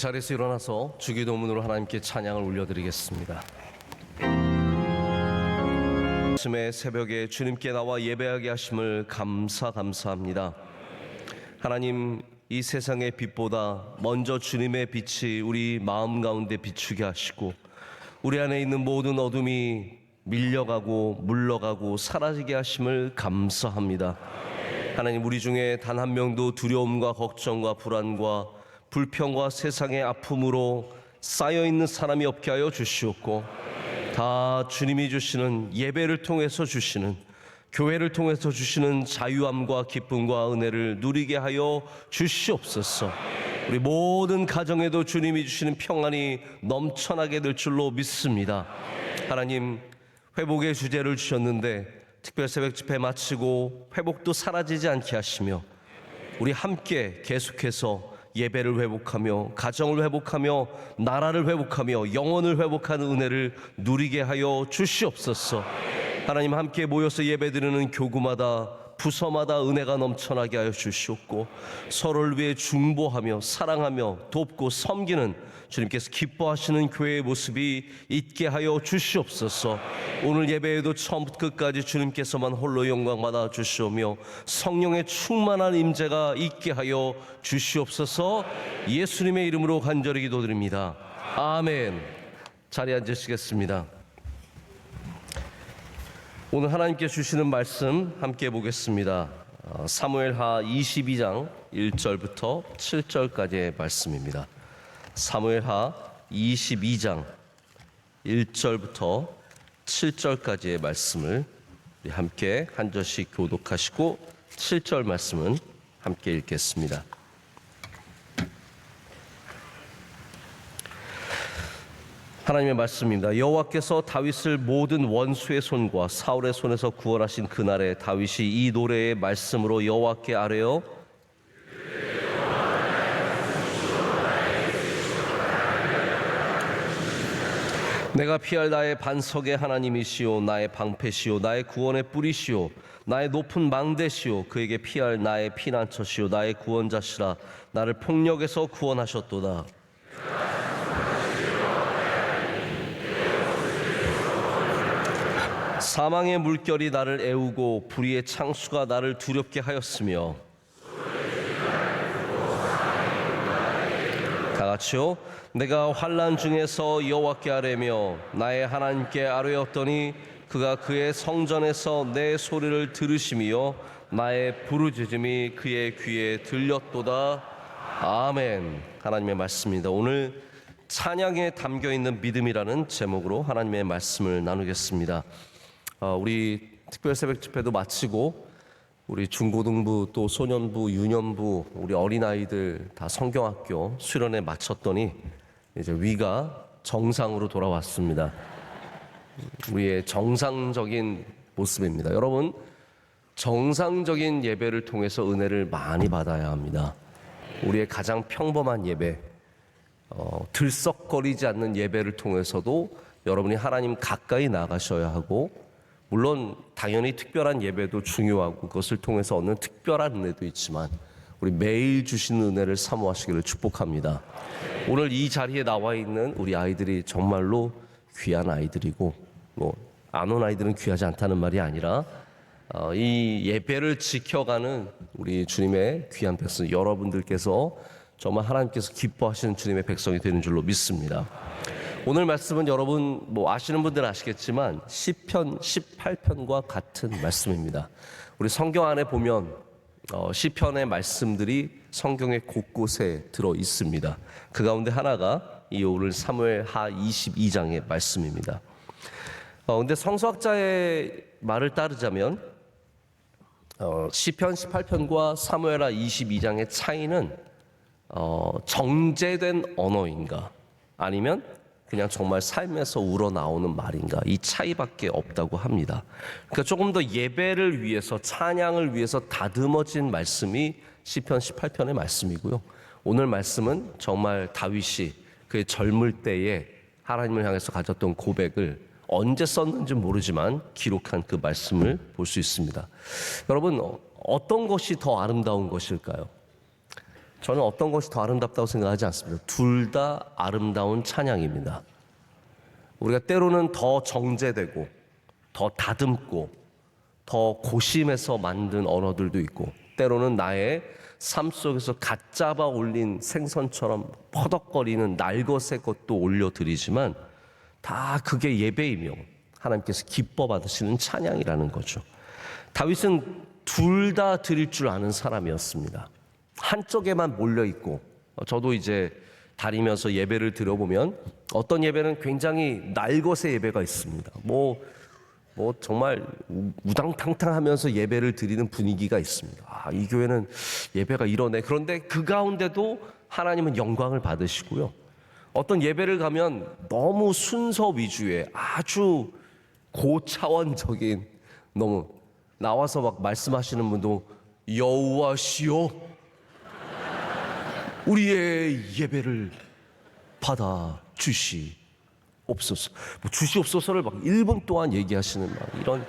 자리에서 일어나서 주기도문으로 하나님께 찬양을 올려드리겠습니다. 아침에 새벽에 주님께 나와 예배하게 하심을 감사합니다. 하나님, 이 세상의 빛보다 먼저 주님의 빛이 우리 마음 가운데 비추게 하시고 우리 안에 있는 모든 어둠이 밀려가고 물러가고 사라지게 하심을 감사합니다. 하나님, 우리 중에 단 한 명도 두려움과 걱정과 불안과 불평과 세상의 아픔으로 쌓여있는 사람이 없게 하여 주시옵고, 다 주님이 주시는 예배를 통해서 주시는, 교회를 통해서 주시는 자유함과 기쁨과 은혜를 누리게 하여 주시옵소서. 우리 모든 가정에도 주님이 주시는 평안이 넘쳐나게 될 줄로 믿습니다. 하나님, 회복의 주제를 주셨는데 특별 새벽 집회 마치고 회복도 사라지지 않게 하시며 우리 함께 계속해서 예배를 회복하며 가정을 회복하며 나라를 회복하며 영혼을 회복하는 은혜를 누리게 하여 주시옵소서. 하나님, 함께 모여서 예배드리는 교구마다 부서마다 은혜가 넘쳐나게 하여 주시옵고, 서로를 위해 중보하며 사랑하며 돕고 섬기는 주님께서 기뻐하시는 교회의 모습이 있게 하여 주시옵소서. 오늘 예배에도 처음부터 끝까지 주님께서만 홀로 영광 받아 주시오며 성령의 충만한 임재가 있게 하여 주시옵소서. 예수님의 이름으로 간절히 기도드립니다. 아멘. 자리에 앉으시겠습니다. 오늘 하나님께 주시는 말씀 함께 보겠습니다. 사무엘하 22장 1절부터 7절까지의 말씀입니다. 사무엘하 22장 1절부터 7절까지의 말씀을 함께 한 절씩 교독하시고 7절 말씀은 함께 읽겠습니다. 하나님의 말씀입니다. 여호와께서 다윗을 모든 원수의 손과 사울의 손에서 구원하신 그날에 다윗이 이 노래의 말씀으로 여호와께 아뢰어 내가 피할 나의 반석의 하나님이시오, 나의 방패시오, 나의 구원의 뿌리시오, 나의 높은 망대시오, 그에게 피할 나의 피난처시오, 나의 구원자시라. 나를 폭력에서 구원하셨도다. 사망의 물결이 나를 애우고 불의의 창수가 나를 두렵게 하였으며, 다 같이요. 내가 환난 중에서 여호와께 아뢰며 나의 하나님께 아뢰었더니 그가 그의 성전에서 내 소리를 들으시며 나의 부르짖음이 그의 귀에 들렸도다. 아멘. 하나님의 말씀입니다. 오늘 찬양에 담겨있는 믿음이라는 제목으로 하나님의 말씀을 나누겠습니다. 우리 특별 새벽 집회도 마치고 우리 중고등부 또 소년부, 유년부, 우리 어린아이들 다 성경학교 수련회 마쳤더니 이제 위가 정상으로 돌아왔습니다. 우리의 정상적인 모습입니다. 여러분, 정상적인 예배를 통해서 은혜를 많이 받아야 합니다. 우리의 가장 평범한 예배, 들썩거리지 않는 예배를 통해서도 여러분이 하나님 가까이 나가셔야 하고, 물론 당연히 특별한 예배도 중요하고 그것을 통해서 얻는 특별한 은혜도 있지만 우리 매일 주시는 은혜를 사모하시기를 축복합니다. 오늘 이 자리에 나와 있는 우리 아이들이 정말로 귀한 아이들이고, 안 온 아이들은 귀하지 않다는 말이 아니라 이 예배를 지켜가는 우리 주님의 귀한 백성, 여러분들께서 정말 하나님께서 기뻐하시는 주님의 백성이 되는 줄로 믿습니다. 오늘 말씀은 여러분 아시는 분들은 아시겠지만 시편 18편과 같은 말씀입니다. 우리 성경 안에 보면 시편의 말씀들이 성경의 곳곳에 들어 있습니다. 그 가운데 하나가 이 오늘 사무엘하 22장의 말씀입니다. 근데 성서학자의 말을 따르자면 시편 18편과 사무엘하 22장의 차이는 정제된 언어인가 아니면 그냥 정말 삶에서 우러나오는 말인가, 이 차이밖에 없다고 합니다. 그러니까 조금 더 예배를 위해서, 찬양을 위해서 다듬어진 말씀이 시편 18편의 말씀이고요. 오늘 말씀은 정말 다윗이 그의 젊을 때에 하나님을 향해서 가졌던 고백을 언제 썼는지 모르지만 기록한 그 말씀을 볼 수 있습니다. 여러분, 어떤 것이 더 아름다운 것일까요? 저는 어떤 것이 더 아름답다고 생각하지 않습니다. 둘 다 아름다운 찬양입니다. 우리가 때로는 더 정제되고 더 다듬고 더 고심해서 만든 언어들도 있고, 때로는 나의 삶 속에서 갓 잡아 올린 생선처럼 퍼덕거리는 날것의 것도 올려드리지만 다 그게 예배이며 하나님께서 기뻐 받으시는 찬양이라는 거죠. 다윗은 둘 다 드릴 줄 아는 사람이었습니다. 한쪽에만 몰려있고, 저도 이제 다니면서 예배를 드려보면 어떤 예배는 굉장히 날것의 예배가 있습니다. 뭐 정말 우당탕탕하면서 예배를 드리는 분위기가 있습니다. 이 교회는 예배가 이러네. 그런데 그 가운데도 하나님은 영광을 받으시고요. 어떤 예배를 가면 너무 순서 위주의 아주 고차원적인, 너무 나와서 막 말씀하시는 분도 여호와시오 우리의 예배를 받아 주시옵소서. 주시옵소서를 막 1분 동안 얘기하시는 막 이런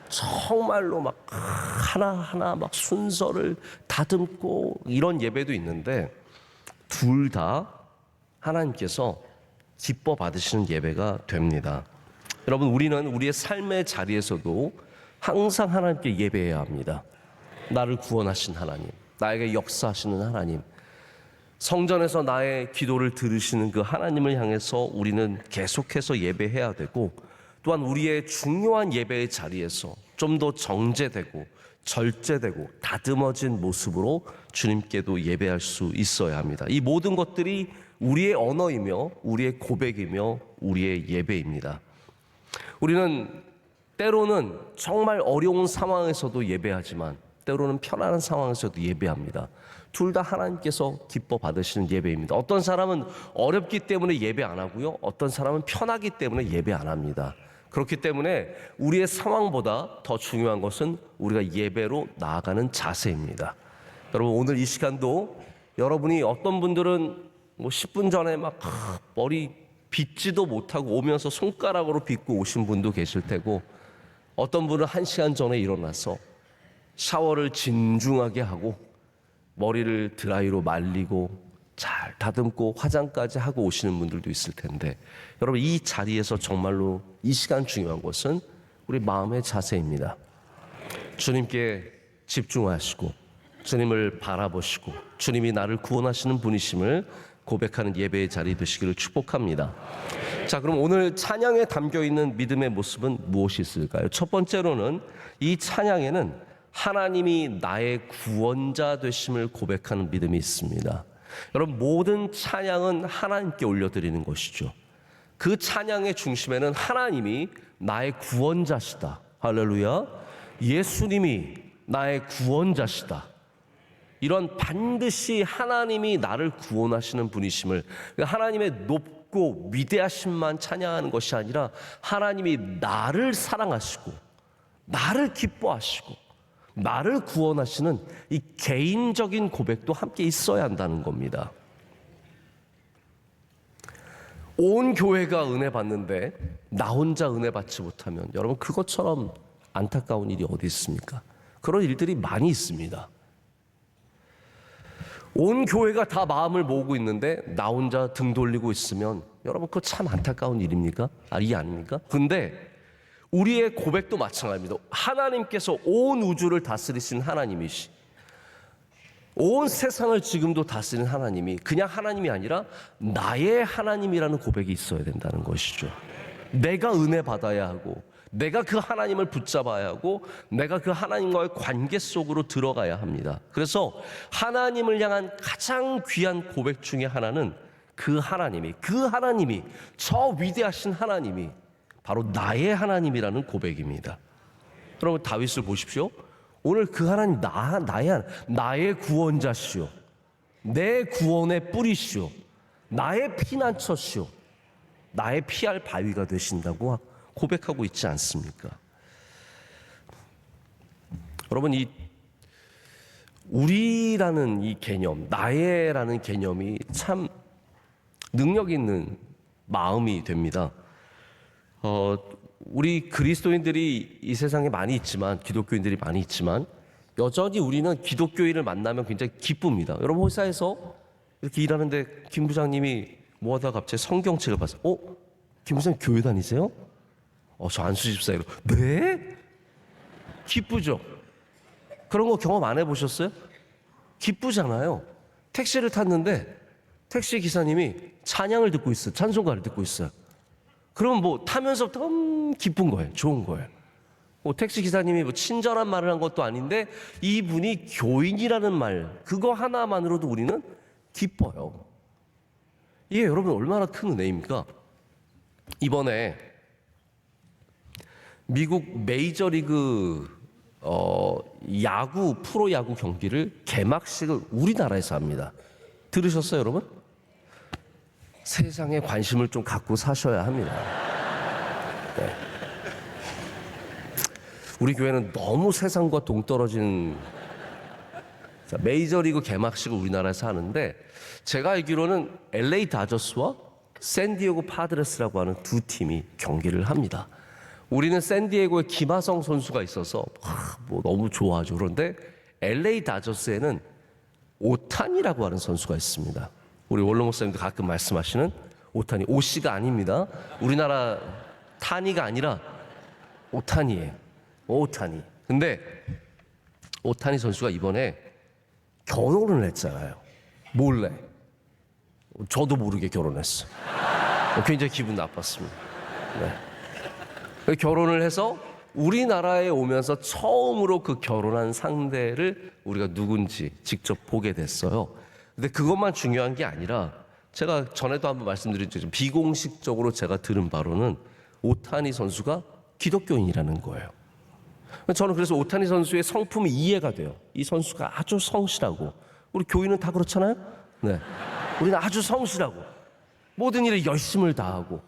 정말로 막 하나하나 막 순서를 다듬고 이런 예배도 있는데, 둘 다 하나님께서 기뻐 받으시는 예배가 됩니다. 여러분, 우리는 우리의 삶의 자리에서도 항상 하나님께 예배해야 합니다. 나를 구원하신 하나님, 나에게 역사하시는 하나님, 성전에서 나의 기도를 들으시는 그 하나님을 향해서 우리는 계속해서 예배해야 되고, 또한 우리의 중요한 예배의 자리에서 좀 더 정제되고 절제되고 다듬어진 모습으로 주님께도 예배할 수 있어야 합니다. 이 모든 것들이 우리의 언어이며 우리의 고백이며 우리의 예배입니다. 우리는 때로는 정말 어려운 상황에서도 예배하지만 때로는 편안한 상황에서도 예배합니다. 둘 다 하나님께서 기뻐 받으시는 예배입니다. 어떤 사람은 어렵기 때문에 예배 안 하고요, 어떤 사람은 편하기 때문에 예배 안 합니다. 그렇기 때문에 우리의 상황보다 더 중요한 것은 우리가 예배로 나아가는 자세입니다. 여러분, 오늘 이 시간도 여러분이, 어떤 분들은 10분 전에 막 머리 빗지도 못하고 오면서 손가락으로 빗고 오신 분도 계실 테고, 어떤 분은 1시간 전에 일어나서 샤워를 진중하게 하고 머리를 드라이로 말리고 잘 다듬고 화장까지 하고 오시는 분들도 있을 텐데, 여러분, 이 자리에서 정말로 이 시간 중요한 것은 우리 마음의 자세입니다. 주님께 집중하시고 주님을 바라보시고 주님이 나를 구원하시는 분이심을 고백하는 예배의 자리 되시기를 축복합니다. 자, 그럼 오늘 찬양에 담겨있는 믿음의 모습은 무엇이 있을까요? 첫 번째로는 이 찬양에는 하나님이 나의 구원자 되심을 고백하는 믿음이 있습니다. 여러분, 모든 찬양은 하나님께 올려드리는 것이죠. 그 찬양의 중심에는 하나님이 나의 구원자시다. 할렐루야. 예수님이 나의 구원자시다. 이런 반드시 하나님이 나를 구원하시는 분이심을, 하나님의 높고 위대하심만 찬양하는 것이 아니라 하나님이 나를 사랑하시고 나를 기뻐하시고 나를 구원하시는 이 개인적인 고백도 함께 있어야 한다는 겁니다. 온 교회가 은혜 받는데 나 혼자 은혜 받지 못하면, 여러분, 그것처럼 안타까운 일이 어디 있습니까? 그런 일들이 많이 있습니다. 온 교회가 다 마음을 모으고 있는데 나 혼자 등 돌리고 있으면, 여러분, 그거 참 안타까운 일입니까? 이해 아닙니까? 근데 우리의 고백도 마찬가지입니다. 하나님께서 온 우주를 다스리신 하나님이시, 온 세상을 지금도 다스리는 하나님이 그냥 하나님이 아니라 나의 하나님이라는 고백이 있어야 된다는 것이죠. 내가 은혜 받아야 하고, 내가 그 하나님을 붙잡아야 하고, 내가 그 하나님과의 관계 속으로 들어가야 합니다. 그래서 하나님을 향한 가장 귀한 고백 중에 하나는 그 하나님이 저 위대하신 하나님이 바로 나의 하나님이라는 고백입니다. 여러분, 다윗을 보십시오. 오늘 그 하나님 나의 구원자시오, 내 구원의 뿌리시오, 나의 피난처시오, 나의 피할 바위가 되신다고 고백하고 있지 않습니까? 여러분, 이 우리라는 이 개념, 나의라는 개념이 참 능력 있는 마음이 됩니다. 우리 그리스도인들이 이 세상에 많이 있지만, 기독교인들이 많이 있지만, 여전히 우리는 기독교인을 만나면 굉장히 기쁩니다. 여러분 회사에서 이렇게 일하는데 김 부장님이 뭐 하다가 갑자기 성경책을 봤어요. 김 부장님 교회 다니세요? 저 안수 집사예요. 네? 기쁘죠? 그런 거 경험 안 해보셨어요? 기쁘잖아요. 택시를 탔는데 택시 기사님이 찬양을 듣고 있어요. 찬송가를 듣고 있어요. 그러면 뭐 타면서부터 기쁜 거예요. 좋은 거예요. 택시 기사님이 뭐 친절한 말을 한 것도 아닌데 이분이 교인이라는 말, 그거 하나만으로도 우리는 기뻐요. 이게 여러분 얼마나 큰 은혜입니까? 이번에 미국 메이저리그 야구, 프로야구 경기를 개막식을 우리나라에서 합니다. 들으셨어요, 여러분? 세상에 관심을 좀 갖고 사셔야 합니다. 네. 우리 교회는 너무 세상과 동떨어진 메이저리그 개막식을 우리나라에서 하는데, 제가 알기로는 LA 다저스와 샌디에고 파드레스라고 하는 두 팀이 경기를 합니다. 우리는 샌디에고에 김하성 선수가 있어서 뭐 너무 좋아하죠. 그런데 LA 다저스에는 오타니라고 하는 선수가 있습니다. 우리 원로 목사님도 가끔 말씀하시는 오타니, 오씨가 아닙니다. 우리나라 타니가 아니라 오타니예요. 오타니. 근데 오타니 선수가 이번에 결혼을 했잖아요. 몰래. 저도 모르게 결혼했어. 굉장히 기분 나빴습니다. 네. 결혼을 해서 우리나라에 오면서 처음으로 그 결혼한 상대를 우리가 누군지 직접 보게 됐어요. 근데 그것만 중요한 게 아니라, 제가 전에도 한번 말씀드렸죠. 비공식적으로 제가 들은 바로는 오타니 선수가 기독교인이라는 거예요. 저는 그래서 오타니 선수의 성품이 이해가 돼요. 이 선수가 아주 성실하고, 우리 교인은 다 그렇잖아요. 네, 우리는 아주 성실하고 모든 일에 열심을 다하고,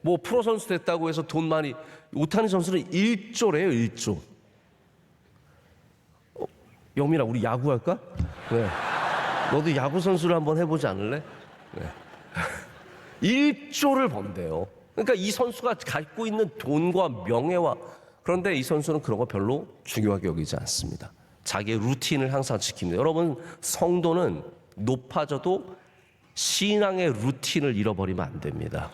뭐 프로 선수 됐다고 해서 돈 많이, 오타니 선수는 1조래요. 1조. 영민아, 우리 야구할까? 네. 너도 야구 선수를 한번 해보지 않을래? 네. 1조를 번대요. 그러니까 이 선수가 갖고 있는 돈과 명예와, 그런데 이 선수는 그런 거 별로 중요하게 여기지 않습니다. 자기의 루틴을 항상 지킵니다. 여러분, 성도는 높아져도 신앙의 루틴을 잃어버리면 안 됩니다.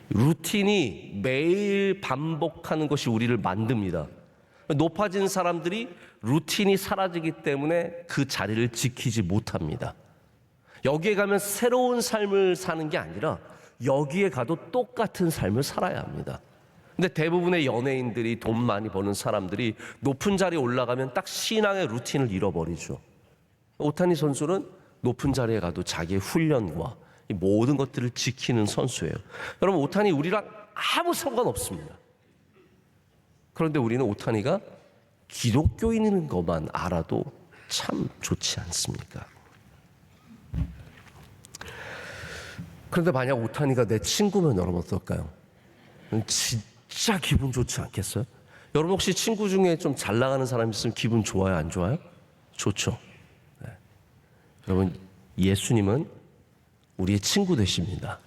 루틴이 매일 반복하는 것이 우리를 만듭니다. 높아진 사람들이 루틴이 사라지기 때문에 그 자리를 지키지 못합니다. 여기에 가면 새로운 삶을 사는 게 아니라 여기에 가도 똑같은 삶을 살아야 합니다. 근데 대부분의 연예인들이, 돈 많이 버는 사람들이 높은 자리에 올라가면 딱 신앙의 루틴을 잃어버리죠. 오타니 선수는 높은 자리에 가도 자기의 훈련과 이 모든 것들을 지키는 선수예요. 여러분, 오타니 우리랑 아무 상관없습니다. 그런데 우리는 오타니가 기독교인인 것만 알아도 참 좋지 않습니까? 그런데 만약 오타니가 내 친구면 여러분 어떨까요? 진짜 기분 좋지 않겠어요? 여러분 혹시 친구 중에 좀 잘 나가는 사람 있으면 기분 좋아요, 안 좋아요? 좋죠. 네. 여러분, 예수님은 우리의 친구 되십니다.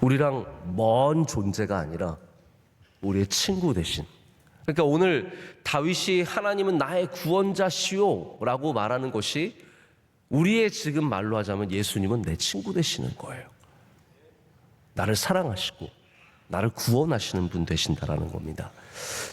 우리랑 먼 존재가 아니라 우리의 친구 되신. 그러니까 오늘 다윗이 하나님은 나의 구원자시오 라고 말하는 것이, 우리의 지금 말로 하자면 예수님은 내 친구 되시는 거예요. 나를 사랑하시고 나를 구원하시는 분 되신다라는 겁니다.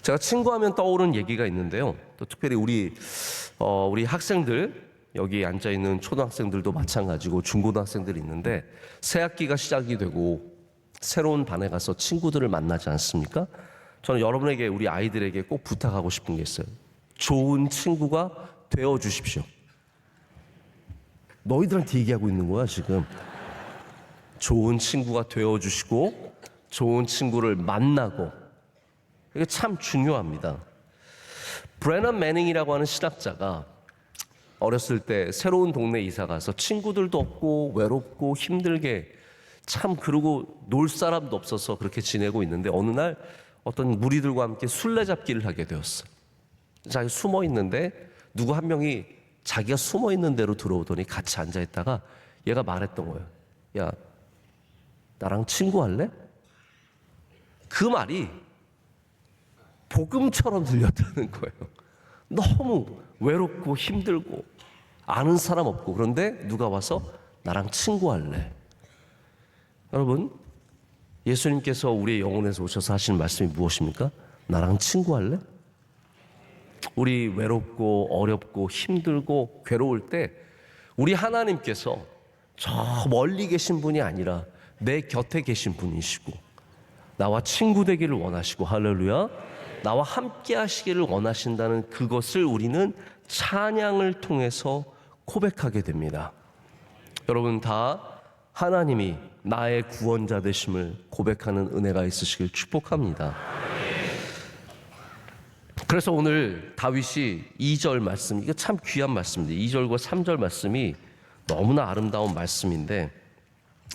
제가 친구하면 떠오르는 얘기가 있는데요. 또 특별히 우리 학생들, 여기 앉아있는 초등학생들도 마찬가지고 중고등학생들이 있는데, 새 학기가 시작이 되고 새로운 반에 가서 친구들을 만나지 않습니까? 저는 여러분에게, 우리 아이들에게 꼭 부탁하고 싶은 게 있어요. 좋은 친구가 되어 주십시오. 너희들한테 얘기하고 있는 거야 지금. 좋은 친구가 되어 주시고 좋은 친구를 만나고, 이게 참 중요합니다. 브래넌 매닝이라고 하는 신학자가 어렸을 때 새로운 동네 이사 가서 친구들도 없고 외롭고 힘들게, 참 그러고 놀 사람도 없어서 그렇게 지내고 있는데, 어느 날 어떤 무리들과 함께 술래잡기를 하게 되었어요. 자기 숨어 있는데 누구 한 명이 자기가 숨어 있는 데로 들어오더니 같이 앉아 있다가 얘가 말했던 거예요. 야, 나랑 친구할래? 그 말이 복음처럼 들렸다는 거예요. 너무 외롭고 힘들고 아는 사람 없고, 그런데 누가 와서 나랑 친구할래? 여러분, 예수님께서 우리의 영혼에서 오셔서 하시는 말씀이 무엇입니까? 나랑 친구할래? 우리 외롭고 어렵고 힘들고 괴로울 때 우리 하나님께서 저 멀리 계신 분이 아니라 내 곁에 계신 분이시고 나와 친구 되기를 원하시고, 할렐루야, 나와 함께 하시기를 원하신다는 그것을 우리는 찬양을 통해서 고백하게 됩니다. 여러분, 다 하나님이 나의 구원자 되심을 고백하는 은혜가 있으시길 축복합니다. 그래서 오늘 다윗이 2절 말씀, 이거 참 귀한 말씀인데 2절과 3절 말씀이 너무나 아름다운 말씀인데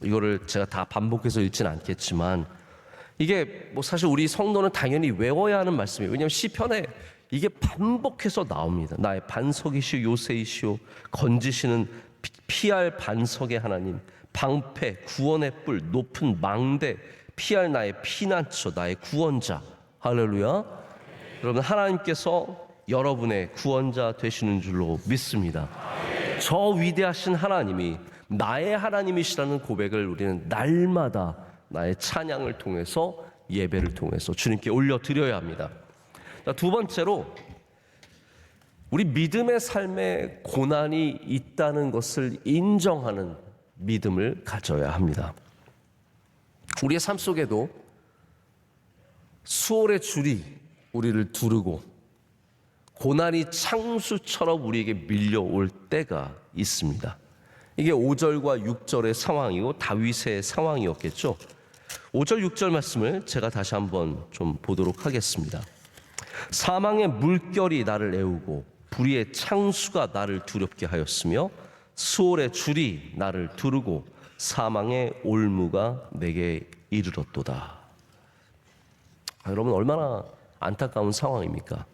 이거를 제가 다 반복해서 읽지는 않겠지만, 이게 뭐 사실 우리 성도는 당연히 외워야 하는 말씀이에요. 왜냐하면 시편에 이게 반복해서 나옵니다. 나의 반석이시오 요새이시오, 건지시는 피할 반석의 하나님, 방패 구원의 뿔, 높은 망대, 피할 나의 피난처, 나의 구원자. 할렐루야. 여러분, 하나님께서 여러분의 구원자 되시는 줄로 믿습니다. 저 위대하신 하나님이 나의 하나님이시라는 고백을 우리는 날마다 나의 찬양을 통해서, 예배를 통해서 주님께 올려드려야 합니다. 두 번째로, 우리 믿음의 삶에 고난이 있다는 것을 인정하는 믿음을 가져야 합니다. 우리의 삶 속에도 수월의 줄이 우리를 두르고 고난이 창수처럼 우리에게 밀려올 때가 있습니다. 이게 5절과 6절의 상황이고 다윗의 상황이었겠죠. 5절 6절 말씀을 제가 다시 한번 좀 보도록 하겠습니다. 사망의 물결이 나를 애우고 불의의 창수가 나를 두렵게 하였으며 수월의 줄이 나를 두르고 사망의 올무가 내게 이르렀도다. 여러분, 얼마나 안타까운 상황입니까?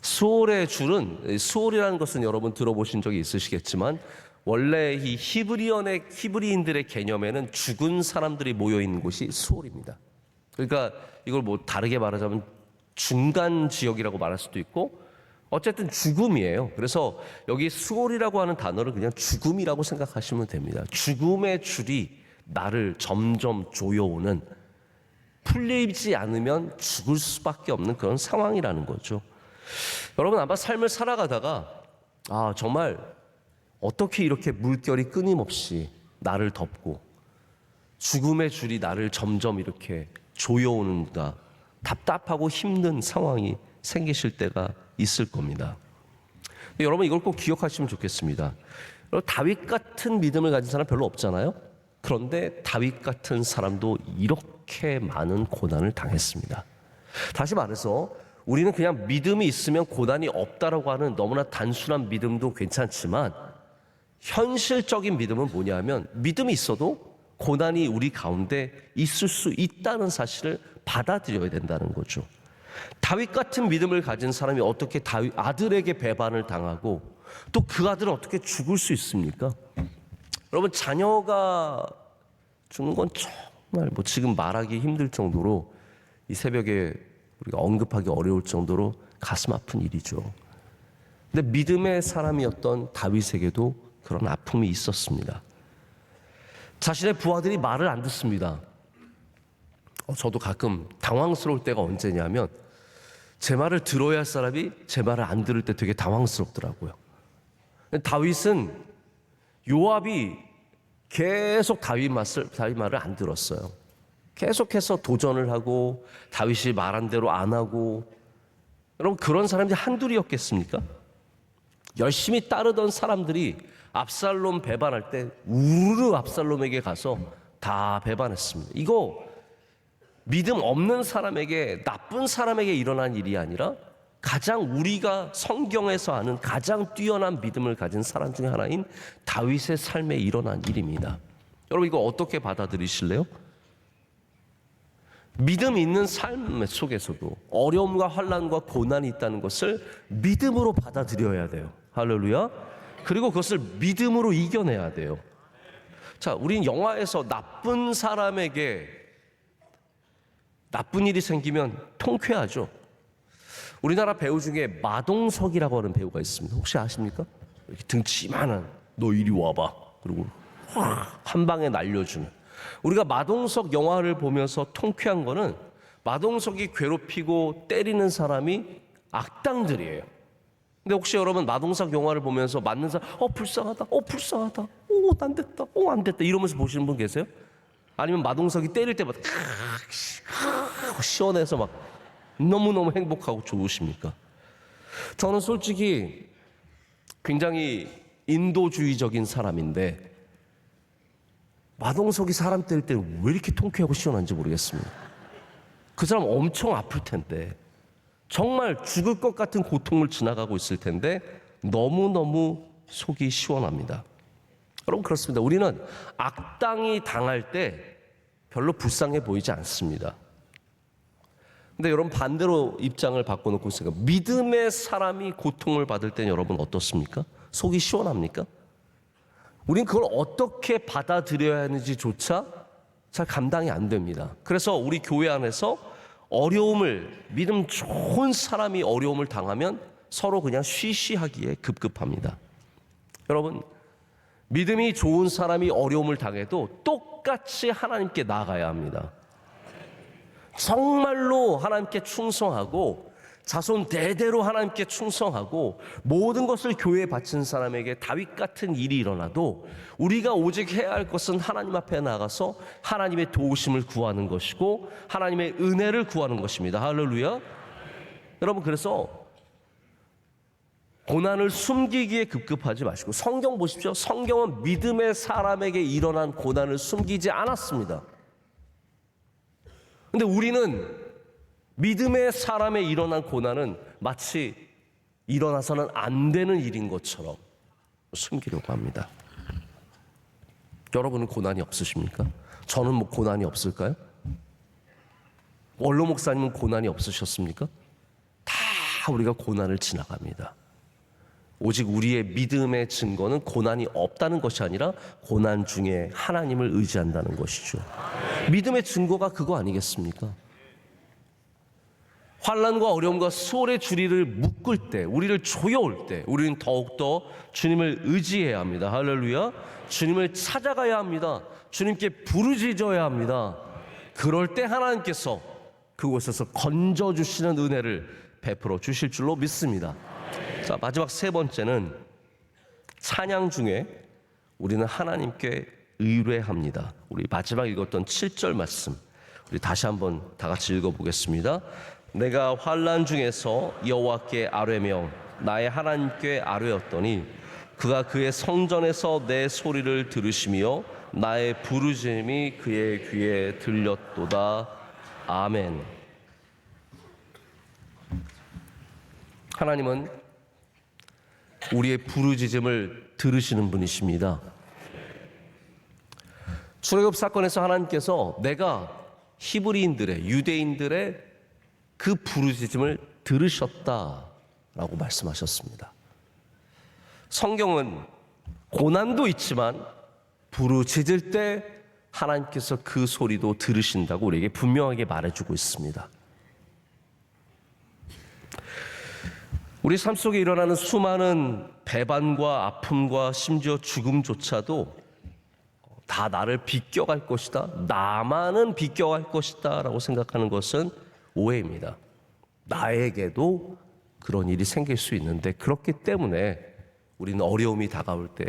수월의 줄은, 수월이라는 것은 여러분 들어보신 적이 있으시겠지만 원래 이 히브리인들의 개념에는 죽은 사람들이 모여 있는 곳이 수월입니다. 그러니까 이걸 뭐 다르게 말하자면 중간 지역이라고 말할 수도 있고, 어쨌든 죽음이에요. 그래서 여기 수월이라고 하는 단어를 그냥 죽음이라고 생각하시면 됩니다. 죽음의 줄이 나를 점점 조여오는, 풀리지 않으면 죽을 수밖에 없는 그런 상황이라는 거죠. 여러분, 아마 삶을 살아가다가 정말 어떻게 이렇게 물결이 끊임없이 나를 덮고 죽음의 줄이 나를 점점 이렇게 조여오는가, 답답하고 힘든 상황이 생기실 때가 있을 겁니다. 여러분, 이걸 꼭 기억하시면 좋겠습니다. 다윗 같은 믿음을 가진 사람 별로 없잖아요. 그런데 다윗 같은 사람도 이렇게 많은 고난을 당했습니다. 다시 말해서 우리는 그냥 믿음이 있으면 고난이 없다라고 하는 너무나 단순한 믿음도 괜찮지만, 현실적인 믿음은 뭐냐면 믿음이 있어도 고난이 우리 가운데 있을 수 있다는 사실을 받아들여야 된다는 거죠. 다윗 같은 믿음을 가진 사람이 어떻게 다윗 아들에게 배반을 당하고 또 그 아들은 어떻게 죽을 수 있습니까? 여러분, 자녀가 죽는 건 정말 뭐 지금 말하기 힘들 정도로, 이 새벽에 우리가 언급하기 어려울 정도로 가슴 아픈 일이죠. 근데 믿음의 사람이었던 다윗에게도 그런 아픔이 있었습니다. 자신의 부하들이 말을 안 듣습니다. 저도 가끔 당황스러울 때가 언제냐면, 제 말을 들어야 할 사람이 제 말을 안 들을 때 되게 당황스럽더라고요. 다윗은, 요압이 계속 다윗 말을 안 들었어요. 계속해서 도전을 하고 다윗이 말한 대로 안 하고. 여러분, 그런 사람들이 한둘이었겠습니까? 열심히 따르던 사람들이 압살롬 배반할 때 우르르 압살롬에게 가서 다 배반했습니다. 이거 믿음 없는 사람에게, 나쁜 사람에게 일어난 일이 아니라 가장 우리가 성경에서 아는 가장 뛰어난 믿음을 가진 사람 중에 하나인 다윗의 삶에 일어난 일입니다. 여러분, 이거 어떻게 받아들이실래요? 믿음 있는 삶 속에서도 어려움과 환난과 고난이 있다는 것을 믿음으로 받아들여야 돼요. 할렐루야. 그리고 그것을 믿음으로 이겨내야 돼요. 자, 우린 영화에서 나쁜 사람에게 나쁜 일이 생기면 통쾌하죠. 우리나라 배우 중에 마동석이라고 하는 배우가 있습니다. 혹시 아십니까? 이렇게 등치만한, 너 이리 와봐. 그리고 한 방에 날려주는. 우리가 마동석 영화를 보면서 통쾌한 거는 마동석이 괴롭히고 때리는 사람이 악당들이에요. 근데 혹시 여러분 마동석 영화를 보면서 맞는 사람, 불쌍하다, 불쌍하다, 안 됐다, 안 됐다 이러면서 보시는 분 계세요? 아니면 마동석이 때릴 때마다 시원해서 막 너무너무 행복하고 좋으십니까? 저는 솔직히 굉장히 인도주의적인 사람인데 마동석이 사람 때릴 때 왜 이렇게 통쾌하고 시원한지 모르겠습니다. 그 사람 엄청 아플 텐데, 정말 죽을 것 같은 고통을 지나가고 있을 텐데 너무너무 속이 시원합니다. 여러분, 그렇습니다. 우리는 악당이 당할 때 별로 불쌍해 보이지 않습니다. 근데 여러분, 반대로 입장을 바꿔놓고 있으니까 믿음의 사람이 고통을 받을 때는 여러분 어떻습니까? 속이 시원합니까? 우린 그걸 어떻게 받아들여야 하는지조차 잘 감당이 안 됩니다. 그래서 우리 교회 안에서 믿음 좋은 사람이 어려움을 당하면 서로 그냥 쉬쉬하기에 급급합니다. 여러분, 믿음이 좋은 사람이 어려움을 당해도 똑같이 하나님께 나아가야 합니다. 정말로 하나님께 충성하고 자손 대대로 하나님께 충성하고 모든 것을 교회에 바친 사람에게 다윗 같은 일이 일어나도 우리가 오직 해야 할 것은 하나님 앞에 나가서 하나님의 도우심을 구하는 것이고 하나님의 은혜를 구하는 것입니다. 할렐루야. 여러분, 그래서 고난을 숨기기에 급급하지 마시고, 성경 보십시오. 성경은 믿음의 사람에게 일어난 고난을 숨기지 않았습니다. 근데 우리는 믿음의 사람에 일어난 고난은 마치 일어나서는 안 되는 일인 것처럼 숨기려고 합니다. 여러분은 고난이 없으십니까? 저는 고난이 없을까요? 원로 목사님은 고난이 없으셨습니까? 다 우리가 고난을 지나갑니다. 오직 우리의 믿음의 증거는 고난이 없다는 것이 아니라 고난 중에 하나님을 의지한다는 것이죠. 믿음의 증거가 그거 아니겠습니까? 환난과 어려움과 수월의 주리를 묶을 때, 우리를 조여올 때 우리는 더욱더 주님을 의지해야 합니다. 할렐루야. 주님을 찾아가야 합니다. 주님께 부르짖어야 합니다. 그럴 때 하나님께서 그곳에서 건져주시는 은혜를 베풀어 주실 줄로 믿습니다. 자, 마지막 세 번째는 찬양 중에 우리는 하나님께 의뢰합니다. 우리 마지막 읽었던 7절 말씀 우리 다시 한번 다 같이 읽어보겠습니다. 내가 환난 중에서 여호와께 아뢰며 나의 하나님께 아뢰었더니 그가 그의 성전에서 내 소리를 들으시며 나의 부르짖음이 그의 귀에 들렸도다. 아멘. 하나님은 우리의 부르짖음을 들으시는 분이십니다. 출애굽 사건에서 하나님께서 내가 히브리인들의, 유대인들의 그 부르짖음을 들으셨다라고 말씀하셨습니다. 성경은 고난도 있지만 부르짖을 때 하나님께서 그 소리도 들으신다고 우리에게 분명하게 말해주고 있습니다. 우리 삶 속에 일어나는 수많은 배반과 아픔과 심지어 죽음조차도 다 나를 비껴갈 것이다, 나만은 비껴갈 것이다 라고 생각하는 것은 오해입니다. 나에게도 그런 일이 생길 수 있는데, 그렇기 때문에 우리는 어려움이 다가올 때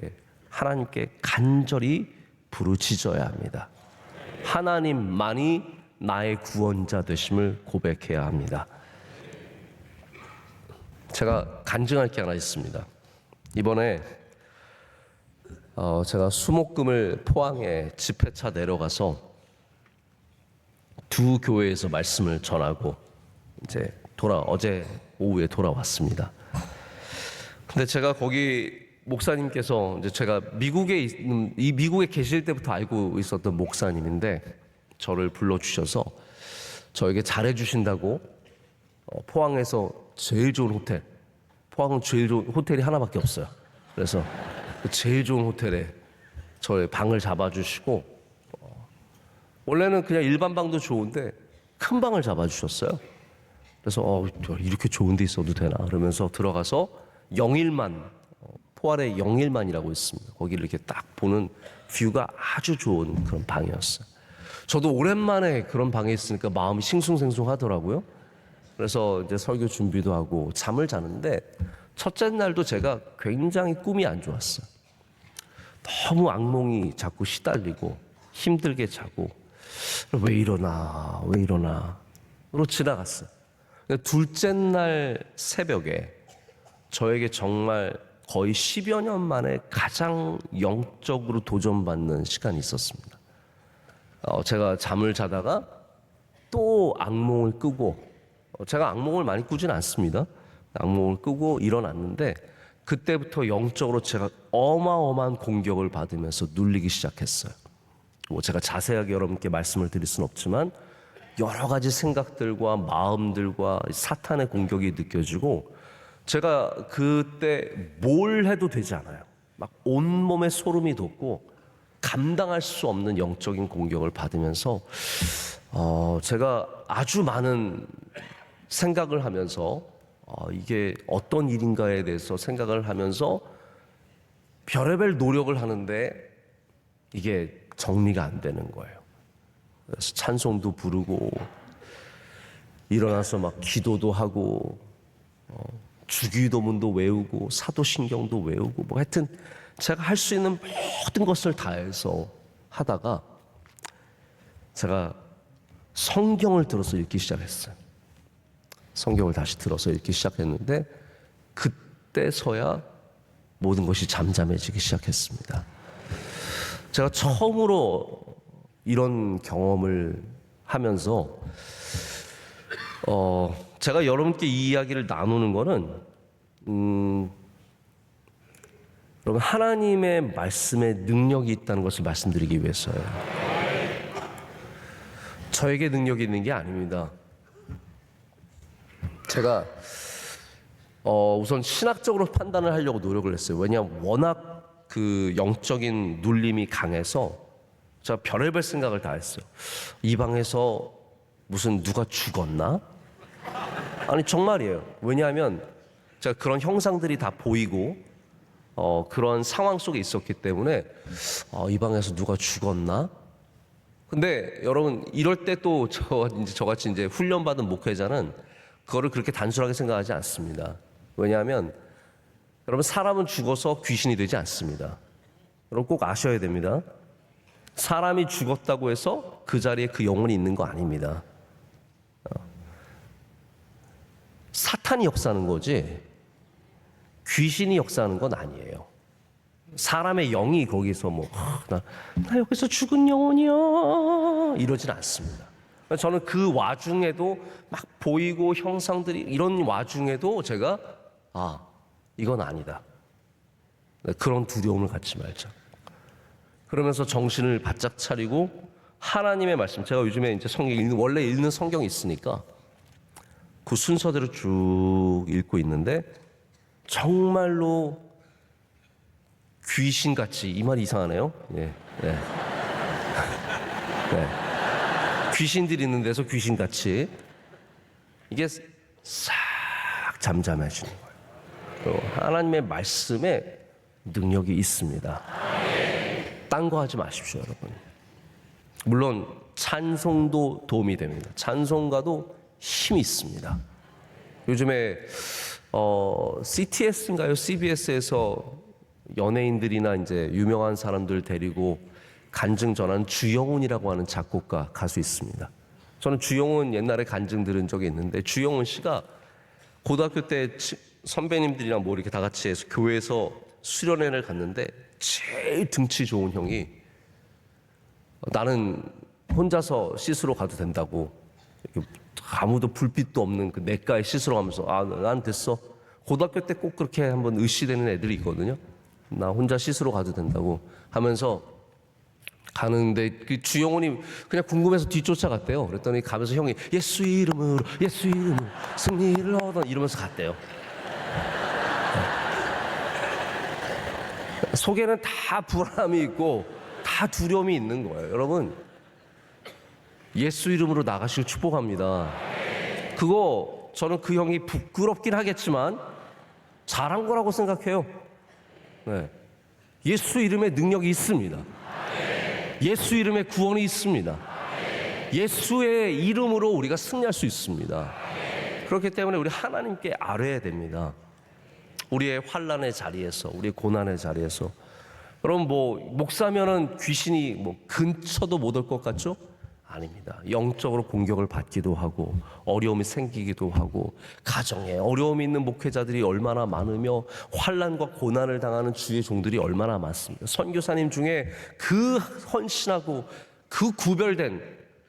하나님께 간절히 부르짖어야 합니다. 하나님만이 나의 구원자 되심을 고백해야 합니다. 제가 간증할 게 하나 있습니다. 이번에 제가 수목금을 포항에 집회차 내려가서 두 교회에서 말씀을 전하고 이제 어제 오후에 돌아왔습니다. 근데 제가 거기 목사님께서 이제 제가 미국에 계실 때부터 알고 있었던 목사님인데 저를 불러주셔서 저에게 잘해주신다고 포항에서 제일 좋은 호텔, 포항은 제일 좋은 호텔이 하나밖에 없어요. 그래서 제일 좋은 호텔에 저의 방을 잡아주시고, 원래는 그냥 일반 방도 좋은데 큰 방을 잡아주셨어요. 그래서 이렇게 좋은 데 있어도 되나 그러면서 들어가서 영일만, 포알의 영일만이라고 있습니다. 거기를 이렇게 딱 보는 뷰가 아주 좋은 그런 방이었어요. 저도 오랜만에 그런 방에 있으니까 마음이 싱숭생숭하더라고요. 그래서 이제 설교 준비도 하고 잠을 자는데 첫째 날도 제가 굉장히 꿈이 안 좋았어요. 너무 악몽이 자꾸 시달리고 힘들게 자고 왜 이러나로 지나갔어요. 둘째 날 새벽에 저에게 정말 거의 10여 년 만에 가장 영적으로 도전받는 시간이 있었습니다. 제가 잠을 자다가 또 악몽을 꾸고, 제가 악몽을 많이 꾸진 않습니다. 악몽을 꾸고 일어났는데 그때부터 영적으로 제가 어마어마한 공격을 받으면서 눌리기 시작했어요. 제가 자세하게 여러분께 말씀을 드릴 수는 없지만 여러 가지 생각들과 마음들과 사탄의 공격이 느껴지고 제가 그때 뭘 해도 되지 않아요. 막 온몸에 소름이 돋고 감당할 수 없는 영적인 공격을 받으면서 제가 아주 많은 생각을 하면서 이게 어떤 일인가에 대해서 생각을 하면서 별의별 노력을 하는데 이게 정리가 안 되는 거예요. 그래서 찬송도 부르고 일어나서 막 기도도 하고 주기도문도 외우고 사도신경도 외우고 뭐 하여튼 제가 할 수 있는 모든 것을 다해서 하다가 제가 성경을 들어서 읽기 시작했어요. 성경을 다시 들어서 읽기 시작했는데 그때서야 모든 것이 잠잠해지기 시작했습니다. 제가 처음으로 이런 경험을 하면서 제가 여러분께 이 이야기를 나누는 거는 여러분 하나님의 말씀에 능력이 있다는 것을 말씀드리기 위해서예요. 저에게 능력이 있는 게 아닙니다. 제가 우선 신학적으로 판단을 하려고 노력을 했어요. 왜냐하면 워낙 그 영적인 눌림이 강해서 제가 별의별 생각을 다 했어요. 이 방에서 무슨 누가 죽었나? 아니 정말이에요. 왜냐하면 제가 그런 형상들이 다 보이고 그런 상황 속에 있었기 때문에 이 방에서 누가 죽었나? 근데 여러분 이럴 때 또 저같이 이제 훈련받은 목회자는 그거를 그렇게 단순하게 생각하지 않습니다. 왜냐하면 여러분 사람은 죽어서 귀신이 되지 않습니다. 여러분 꼭 아셔야 됩니다. 사람이 죽었다고 해서 그 자리에 그 영혼이 있는 거 아닙니다. 사탄이 역사하는 거지 귀신이 역사하는 건 아니에요. 사람의 영이 거기서 나 여기서 죽은 영혼이야 이러진 않습니다. 저는 그 와중에도 막 보이고 형상들이 이런 와중에도 제가 이건 아니다. 그런 두려움을 갖지 말자. 그러면서 정신을 바짝 차리고 하나님의 말씀, 제가 요즘에 이제 원래 읽는 성경이 있으니까 그 순서대로 쭉 읽고 있는데 정말로 귀신같이, 이 말이 이상하네요. 예. 네. 귀신들이 있는 데서 귀신같이 이게 싹 잠잠해지는 거예요. 하나님의 말씀에 능력이 있습니다. 딴 거 하지 마십시오, 여러분. 물론 찬송도 도움이 됩니다. 찬송가도 힘이 있습니다. 요즘에 CTS인가요? CBS에서 연예인들이나 이제 유명한 사람들 데리고 간증 전한 주영훈이라고 하는 작곡가 가수 있습니다. 저는 주영훈 옛날에 간증 들은 적이 있는데 주영훈 씨가 고등학교 때 선배님들이랑 이렇게 다 같이 해서 교회에서 수련회를 갔는데 제일 등치 좋은 형이 나는 혼자서 씻으러 가도 된다고 아무도 불빛도 없는 그 냇가에 씻으러 가면서 난 됐어. 고등학교 때 꼭 그렇게 한번 의시되는 애들이 있거든요. 나 혼자 씻으러 가도 된다고 하면서 가는데 그 주영훈이 그냥 궁금해서 뒤쫓아갔대요. 그랬더니 가면서 형이 예수 이름으로 승리를 얻어 이러면서 갔대요. 속에는 다 불안함이 있고 다 두려움이 있는 거예요. 여러분 예수 이름으로 나가시길 축복합니다. 그거 저는 그 형이 부끄럽긴 하겠지만 잘한 거라고 생각해요. 네. 예수 이름에 능력이 있습니다. 예수 이름에 구원이 있습니다. 예수의 이름으로 우리가 승리할 수 있습니다. 그렇기 때문에 우리 하나님께 아뢰야 됩니다. 우리의 환난의 자리에서, 우리의 고난의 자리에서. 여러분, 목사면은 귀신이 근처도 못 올 것 같죠? 아닙니다. 영적으로 공격을 받기도 하고 어려움이 생기기도 하고 가정에 어려움이 있는 목회자들이 얼마나 많으며 환난과 고난을 당하는 주의 종들이 얼마나 많습니다. 선교사님 중에 그 헌신하고 그 구별된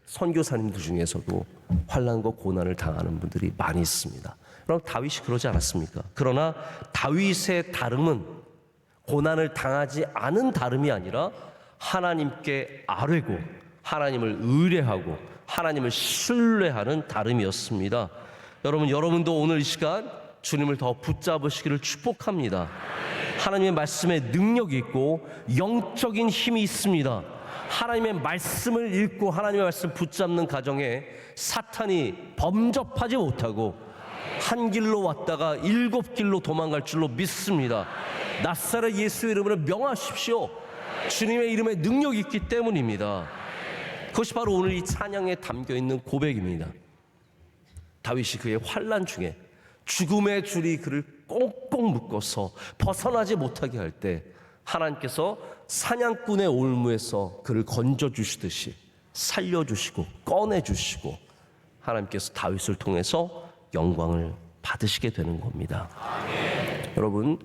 선교사님들 중에서도 환난과 고난을 당하는 분들이 많이 있습니다. 그럼 다윗이 그러지 않았습니까? 그러나 다윗의 다름은 고난을 당하지 않은 다름이 아니라 하나님께 아뢰고 하나님을 의뢰하고 하나님을 신뢰하는 다름이었습니다. 여러분도 오늘 이 시간 주님을 더 붙잡으시기를 축복합니다. 하나님의 말씀에 능력이 있고 영적인 힘이 있습니다. 하나님의 말씀을 읽고 하나님의 말씀 붙잡는 가정에 사탄이 범접하지 못하고 한 길로 왔다가 7길로 도망갈 줄로 믿습니다. 나사렛 예수 이름으로 명하십시오. 주님의 이름에 능력이 있기 때문입니다. 그것이 바로 오늘 이 찬양에 담겨있는 고백입니다. 다윗이 그의 환난 중에 죽음의 줄이 그를 꽁꽁 묶어서 벗어나지 못하게 할 때 하나님께서 사냥꾼의 올무에서 그를 건져주시듯이 살려주시고 꺼내주시고 하나님께서 다윗을 통해서 영광을 받으시게 되는 겁니다. 아멘. 여러분,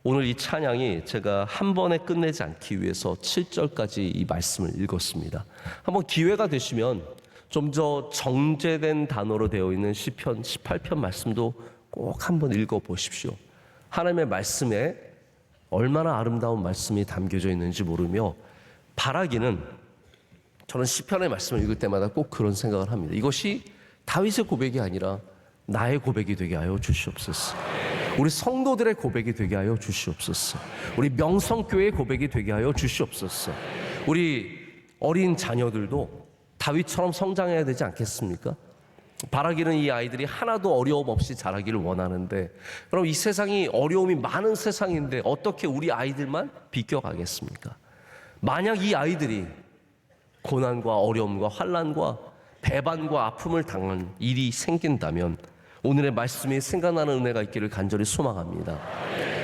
오늘 이 찬양이 제가 한 번에 끝내지 않기 위해서 7절까지 이 말씀을 읽었습니다. 한번 기회가 되시면 좀 더 정제된 단어로 되어 있는 시편 18편 말씀도 꼭 한번 읽어보십시오. 하나님의 말씀에 얼마나 아름다운 말씀이 담겨져 있는지 모르며 바라기는, 저는 시편의 말씀을 읽을 때마다 꼭 그런 생각을 합니다. 이것이 다윗의 고백이 아니라 나의 고백이 되게 하여 주시옵소서. 우리 성도들의 고백이 되게 하여 주시옵소서. 우리 명성교회의 고백이 되게 하여 주시옵소서. 우리 어린 자녀들도 다윗처럼 성장해야 되지 않겠습니까? 바라기는 이 아이들이 하나도 어려움 없이 자라기를 원하는데, 그럼 이 세상이 어려움이 많은 세상인데 어떻게 우리 아이들만 비껴가겠습니까? 만약 이 아이들이 고난과 어려움과 환난과 배반과 아픔을 당한 일이 생긴다면 오늘의 말씀이 생각나는 은혜가 있기를 간절히 소망합니다.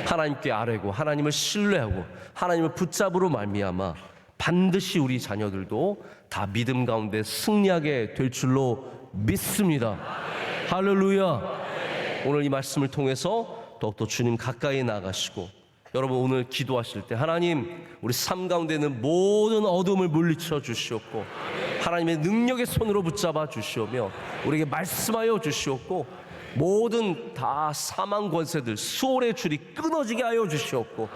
하나님께 아뢰고 하나님을 신뢰하고 하나님을 붙잡으로 말미암아 반드시 우리 자녀들도 다 믿음 가운데 승리하게 될 줄로 믿습니다. 할렐루야. 오늘 이 말씀을 통해서 더욱더 주님 가까이 나가시고, 여러분 오늘 기도하실 때 하나님 우리 삶 가운데 있는 모든 어둠을 물리쳐 주시옵고 하나님의 능력의 손으로 붙잡아 주시오며 우리에게 말씀하여 주시옵고 모든 다 사망 권세들 수월의 줄이 끊어지게 하여 주시옵고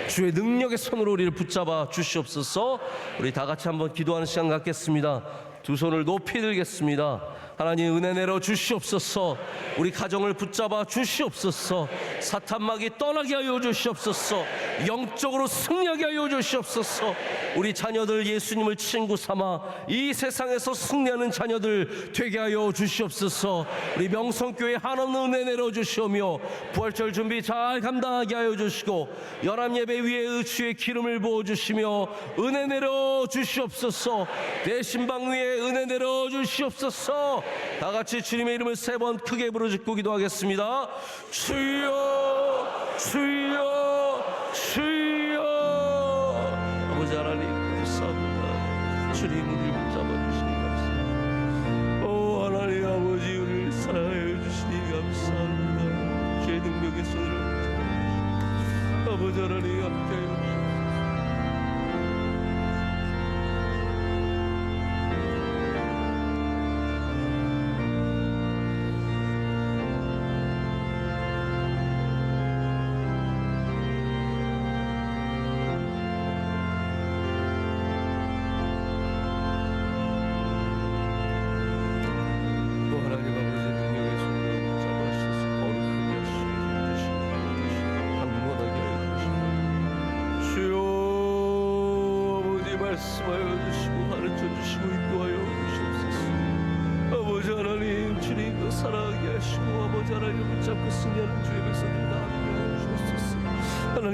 주의 능력의 손으로 우리를 붙잡아 주시옵소서. 우리 다 같이 한번 기도하는 시간 갖겠습니다. 두 손을 높이 들겠습니다. 하나님 은혜 내려 주시옵소서. 우리 가정을 붙잡아 주시옵소서. 사탄막이 떠나게 하여 주시옵소서. 영적으로 승리하게 하여 주시옵소서. 우리 자녀들 예수님을 친구 삼아 이 세상에서 승리하는 자녀들 되게 하여 주시옵소서. 우리 명성교회 한없는 은혜 내려 주시오며 부활절 준비 잘 감당하게 하여 주시고 연합예배 위에 주의 기름을 부어 주시며 은혜 내려 주시옵소서. 내 신방 위에 은혜 내려 주시옵소서. 다 같이 주님의 이름을 3번 크게 부르짖고 기도하겠습니다. 주여 주여 주여. 아버지 하나님 감사합니다. 주님 우리를 붙잡아주시니 감사합니다. 오 하나님 아버지 우리를 사랑해 주시니 감사합니다. 주의 능력의 손으로 아버지 하나님 함께 해주시옵소서.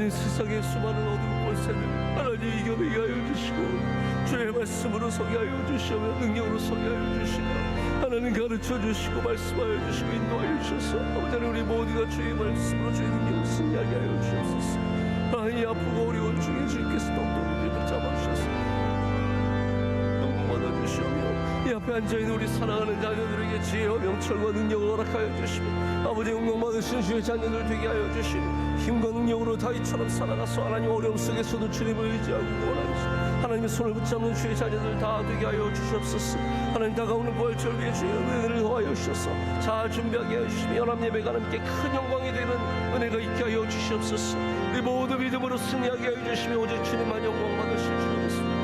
하나님 세상의 수많은 어두운 권세를 하나님 이겨내게 하여 주시고 주의 말씀으로 서게 하여 주시며 능력으로 서게 하여 주시며 하나님 가르쳐 주시고 말씀하여 주시고 인도하여 주셔서 아버지 하나님 우리 모두가 주의 말씀으로 주의 능력을 승리하게 하여 주옵소서. 하나님 아프고 어려운 중에 주님께서 똑똑히 붙잡아 주셔서 영광받아 주시며 이 앞에 앉아있는 우리 사랑하는 자녀들에게 지혜와 명철과 능력을 허락하여 주시며 아버지 영광 받으신 주의 자녀들 되게 하여 주시며 힘과 능력으로 다윗처럼 살아가서 하나님 어려움 속에서도 주님을 의지하고 구원하시고 하나님의 손을 붙잡는 주의 자녀들 다 되게 하여 주시옵소서. 하나님 다가오는 부활절 위에 주의 은혜를 더하여 주셔서 잘 준비하게 하여 주시며 연합예배가 함께 큰 영광이 되는 은혜가 있게 하여 주시옵소서. 우리 모두 믿음으로 승리하게 하여 주시며 오직 주님만 영광 받으실 줄 믿습니다.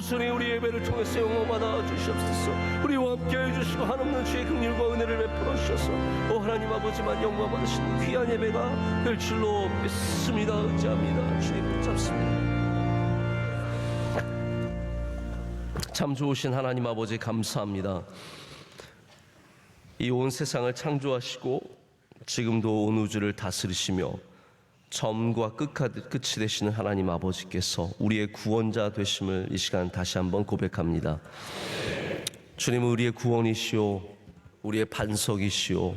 주님 우리 예배를 통해서 영광 받아 주시옵소서. 우리와 함께 해주시고 한없는 주의 긍휼과 은혜를 베풀어 주셔서 하나님 아버지만 영광 받으시는 귀한 예배가 될 줄로 믿습니다. 의지합니다. 주님 붙잡습니다. 참 좋으신 하나님 아버지 감사합니다. 이 온 세상을 창조하시고 지금도 온 우주를 다스리시며 처음과 끝이 되시는 하나님 아버지께서 우리의 구원자 되심을 이 시간 다시 한번 고백합니다. 주님은 우리의 구원이시오, 우리의 반석이시오,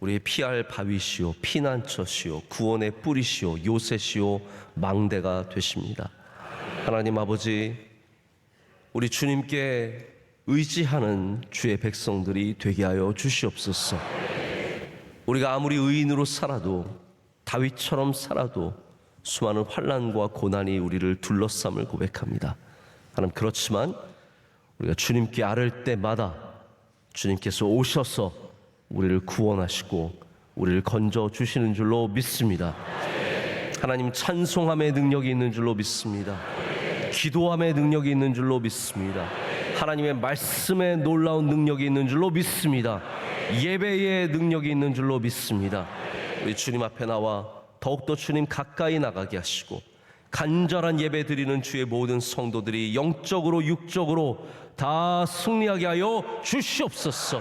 우리의 피할 바위시오, 피난처시오, 구원의 뿌리시오, 요새시오, 망대가 되십니다. 하나님 아버지, 우리 주님께 의지하는 주의 백성들이 되게 하여 주시옵소서. 우리가 아무리 의인으로 살아도 다윗처럼 살아도 수많은 환난과 고난이 우리를 둘러쌈을 고백합니다. 하나님 그렇지만 우리가 주님께 아를 때마다 주님께서 오셔서 우리를 구원하시고 우리를 건져주시는 줄로 믿습니다. 하나님 찬송함의 능력이 있는 줄로 믿습니다. 기도함의 능력이 있는 줄로 믿습니다. 하나님의 말씀에 놀라운 능력이 있는 줄로 믿습니다. 예배의 능력이 있는 줄로 믿습니다. 우리 주님 앞에 나와 더욱더 주님 가까이 나가게 하시고 간절한 예배 드리는 주의 모든 성도들이 영적으로 육적으로 다 승리하게 하여 주시옵소서.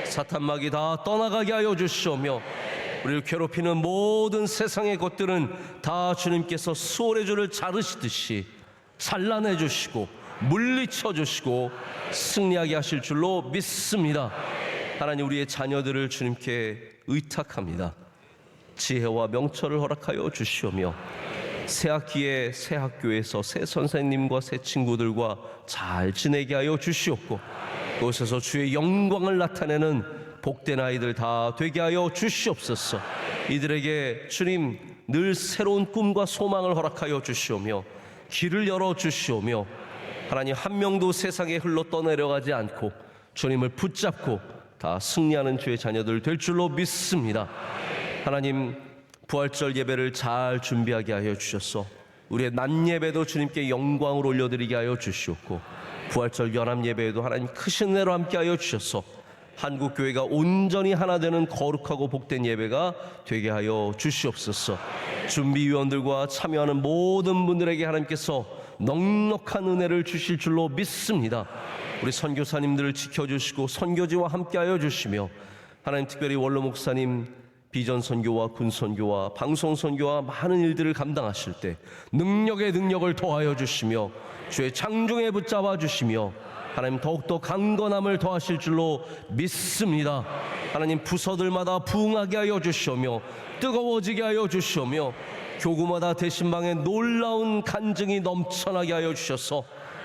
사탄마귀 다 떠나가게 하여 주시오며 우리를 괴롭히는 모든 세상의 것들은 다 주님께서 수월의 줄을 자르시듯이 산란해 주시고 물리쳐 주시고 승리하게 하실 줄로 믿습니다. 하나님 우리의 자녀들을 주님께 의탁합니다. 지혜와 명철을 허락하여 주시오며 새 학기에 새 학교에서 새 선생님과 새 친구들과 잘 지내게 하여 주시옵고 그곳에서 주의 영광을 나타내는 복된 아이들 다 되게 하여 주시옵소서. 이들에게 주님 늘 새로운 꿈과 소망을 허락하여 주시오며 길을 열어 주시오며 하나님 한 명도 세상에 흘러 떠내려가지 않고 주님을 붙잡고 다 승리하는 주의 자녀들 될 줄로 믿습니다. 하나님 부활절 예배를 잘 준비하게 하여 주셔서 우리의 낮 예배도 주님께 영광을 올려드리게 하여 주시옵고 부활절 연합 예배에도 하나님 크신 은혜로 함께 하여 주셔서 한국교회가 온전히 하나 되는 거룩하고 복된 예배가 되게 하여 주시옵소서. 준비위원들과 참여하는 모든 분들에게 하나님께서 넉넉한 은혜를 주실 줄로 믿습니다. 우리 선교사님들을 지켜주시고 선교지와 함께 하여 주시며 하나님 특별히 원로 목사님 비전 선교와 군 선교와 방송 선교와 많은 일들을 감당하실 때 능력에 능력을 더하여 주시며 주의 장중에 붙잡아 주시며 하나님 더욱더 강건함을 더하실 줄로 믿습니다. 하나님 부서들마다 부흥하게 하여 주시오며 뜨거워지게 하여 주시오며 교구마다 대신방에 놀라운 간증이 넘쳐나게 하여 주셔서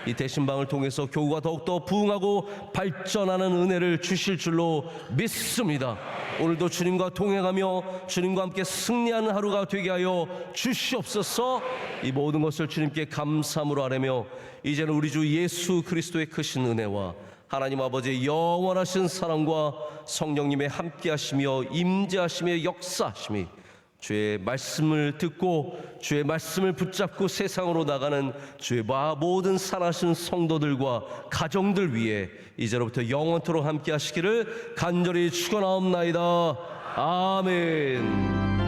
이 대신방을 통해서 교구가 더욱더 부흥하고 발전하는 은혜를 주실 줄로 믿습니다. 오늘도 주님과 동행하며 주님과 함께 승리하는 하루가 되게 하여 주시옵소서. 이 모든 것을 주님께 감사함으로 아뢰며 이제는 우리 주 예수 그리스도의 크신 은혜와 하나님 아버지의 영원하신 사랑과 성령님의 함께하시며 임재하시며 역사하심이 주의 말씀을 듣고 주의 말씀을 붙잡고 세상으로 나가는 주의 모든 살아신 성도들과 가정들 위해 이제로부터 영원토록 함께 하시기를 간절히 축원하옵나이다. 아멘.